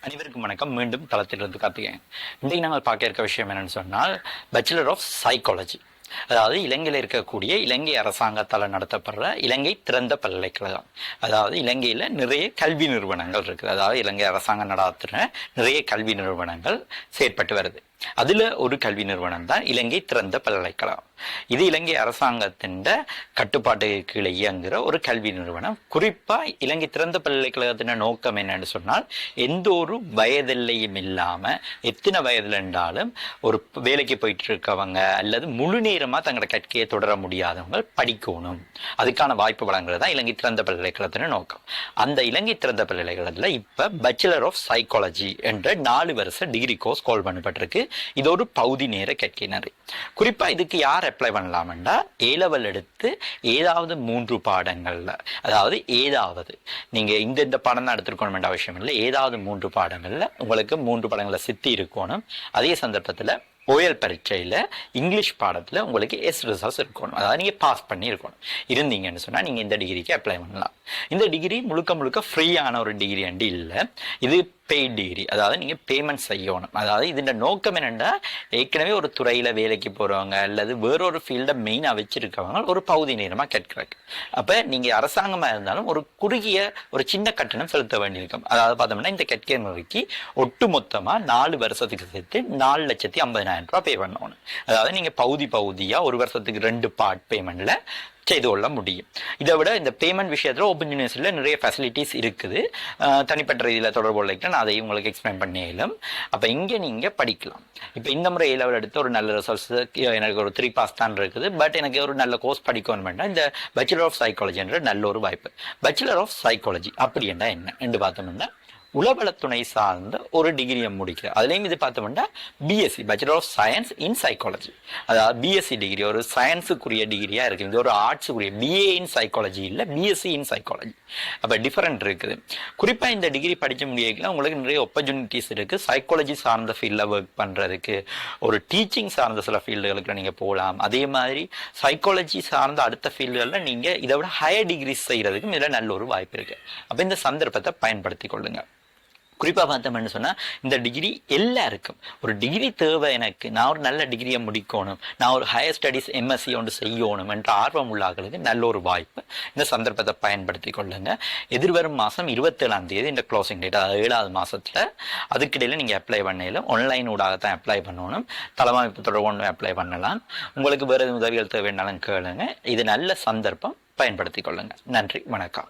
அனைவருக்கும் வணக்கம். மீண்டும் தளத்திலிருந்து கார்த்திகேயன். இன்றைக்கு நாங்கள் பார்க்க இருக்க விஷயம் என்னன்னு சொன்னால், பேச்சுலர் ஆஃப் சைக்காலஜி. அதாவது இலங்கையில் இருக்கக்கூடிய இலங்கை அரசாங்கத்தால் நடத்தப்படுற இலங்கை திறந்த பல்கலைக்கழகம். அதாவது இலங்கையில் நிறைய கல்வி நிறுவனங்கள் இருக்குது. அதாவது இலங்கை அரசாங்கம் நடத்துகிற நிறைய கல்வி நிறுவனங்கள் செயற்பட்டு வருது. அதுல ஒரு கல்வி நிறுவனம் தான் இலங்கை திறந்த பல்கலைக்கழகம். இது இலங்கை அரசாங்கத்தின் கட்டுப்பாட்டு கீழே இயங்குகிற ஒரு கல்வி நிறுவனம். குறிப்பா இலங்கை திறந்த பல்கலைக்கழகத்தின் நோக்கம் என்னன்னு சொன்னால், எந்த ஒரு வயதில்லையும் இல்லாம எத்தனை வயதுல இருந்தாலும் ஒரு வேலைக்கு போயிட்டு இருக்கவங்க அல்லது முழு நேரமா தங்களோட கற்கையை தொடர முடியாதவங்க படிக்கணும், அதுக்கான வாய்ப்பு வழங்குறது தான் இலங்கை திறந்த பல்கலைக்கழகத்தின் நோக்கம். அந்த இலங்கை திறந்த பல்கலைக்கழகத்துல இப்ப பேச்சுலர் ஆஃப் சைக்காலஜி என்ற 4 வருஷ டிகிரி கோர்ஸ் கால் பண்ணப்பட்டிருக்கு. இது ஒரு பகுதி நேர கற்கை நெறி. குறிப்பா இதுக்கு யார் அப்ளை பண்ணலாம்டா, ஏலெவல் எடுத்து ஏதாவது 3 பாடங்கள்ல, அதாவது ஏதாவது நீங்க இந்த பாடம் தான் எடுத்துருக்கணும் என்ற அவசியம் இல்லை, ஏதாவது 3 பாடங்கள்ல உங்களுக்கு 3 பாடங்களை சித்தி இருக்கணும். அதே சந்தர்ப்பத்துல ஓயல் பரீட்சையில் இங்கிலீஷ் பாடத்தில் உங்களுக்கு எஸ் ரிசல்ட்ஸ் இருக்கணும், அதாவது நீங்கள் பாஸ் பண்ணி இருக்கணும். இருந்தீங்கன்னு சொன்னால் நீங்கள் இந்த டிகிரிக்கு அப்ளை பண்ணலாம். இந்த டிகிரி முழுக்க ஃப்ரீயான ஒரு டிகிரி அண்டு இல்லை, இது பெய்ட் டிகிரி. அதாவது நீங்கள் பேமெண்ட் செய்யணும். அதாவது இதன் நோக்கம் என்னென்னா, ஏற்கனவே ஒரு துறையில் வேலைக்கு போகிறவங்க அல்லது வேறொரு ஃபீல்டை மெயினாக வச்சுருக்கவங்க ஒரு பகுதி நேரமாக கேட்குறாங்க. அப்போ நீங்கள் அரசாங்கமாக இருந்தாலும் ஒரு குறுகிய ஒரு சின்ன கட்டணம் செலுத்த வேண்டியிருக்கும். அதாவது பார்த்தோம்னா இந்த கற்கை முறைக்கு ஒட்டு மொத்தமாக 4 வருஷத்துக்கு சேர்த்து 4,50,000 ரூபாய் பே பண்ணணும். அதாவது நீங்க பகுதியா ஒரு வருஷத்துக்கு 2 பார்ட் பேமெண்ட்ல செய்து கொள்ள முடியும். இதை விட இந்த பேமெண்ட் விஷயத்துல ஓப்பன் யூனிவர்சிட்டியில நிறைய ஃபெசிலிட்டிஸ் இருக்குது. தனிப்பட்ட ரீதியில் தொடர்பு கொள்ளைக்கு நான் அதையும் உங்களுக்கு எக்ஸ்பிளைன் பண்ணியும். அப்ப இங்க நீங்க படிக்கலாம். இப்ப இந்த முறை ஏ-லெவல் எடுத்து ஒரு நல்ல ரிசல்ட்ஸ், எனக்கு ஒரு 3 பாஸ் தான் இருக்குது, பட் எனக்கு ஒரு நல்ல கோர்ஸ் படிக்கணும் வேண்டாம், இந்த பேச்சுலர் ஆஃப் சைக்காலஜி என்ற நல்ல ஒரு வாய்ப்பு. பேச்சுலர் ஆஃப் சைக்காலஜி அப்படி என்ன என்று பார்த்தோம்னா, உளவளத்துணை சார்ந்த ஒரு டிகிரியை முடிக்கிற, அதுலேயும் இது பார்த்தோம்னா BSc bachelor of science in psychology. அதாவது பிஎஸ்சி டிகிரி ஒரு சயின்ஸுக்குரிய டிகிரியாக இருக்குது. இது ஒரு ஆர்ட்ஸுக்குரிய பிஏ இன் சைக்காலஜி இல்லை, பிஎஸ்சி இன் சைக்காலஜி. அப்போ டிஃபரெண்ட் இருக்குது. குறிப்பாக இந்த டிகிரி படிக்க முடியல உங்களுக்கு நிறைய ஆப்பர்ச்சுனிட்டிஸ் இருக்குது. சைக்காலஜி சார்ந்த ஃபீல்டில் ஒர்க் பண்ணுறதுக்கு, ஒரு டீச்சிங் சார்ந்த சில ஃபீல்டுகளுக்கு நீங்கள் போகலாம். அதே மாதிரி சைக்காலஜி சார்ந்த அடுத்த ஃபீல்டுகளில் நீங்கள் இதை விட ஹையர் டிகிரிஸ் செய்கிறதுக்கும் இதில் நல்ல ஒரு வாய்ப்பு இருக்குது. அப்போ இந்த சந்தர்ப்பத்தை பயன்படுத்தி கொள்ளுங்க. குறிப்பாக பார்த்தோம்னு சொன்னால், இந்த டிகிரி எல்லாருக்கும் ஒரு டிகிரி தேவை. எனக்கு நான் ஒரு நல்ல டிகிரியை முடிக்கணும், நான் ஒரு ஹையர் ஸ்டடீஸ் எம்எஸ்சி ஒன்று செய்யணும் என்ற ஆர்வம் உள்ளவர்களுக்கு நல்ல ஒரு வாய்ப்பு. இந்த சந்தர்ப்பத்தை பயன்படுத்தி கொள்ளுங்க. எதிர்வரும் மாதம் 27ஆம் தேதி இந்த க்ளோசிங் டேட், அதாவது 7வது மாதத்தில். அதுக்கிடையில் நீங்கள் அப்ளை பண்ணையிலும் ஆன்லைன் ஊடாகத்தான் அப்ளை பண்ணணும். தலைமைப்பு தொடர்பு அப்ளை பண்ணலாம். உங்களுக்கு வேறு உதவிகள் தேவைன்னாலும் கேளுங்க. இது நல்ல சந்தர்ப்பம், பயன்படுத்தி கொள்ளுங்க. நன்றி, வணக்கம்.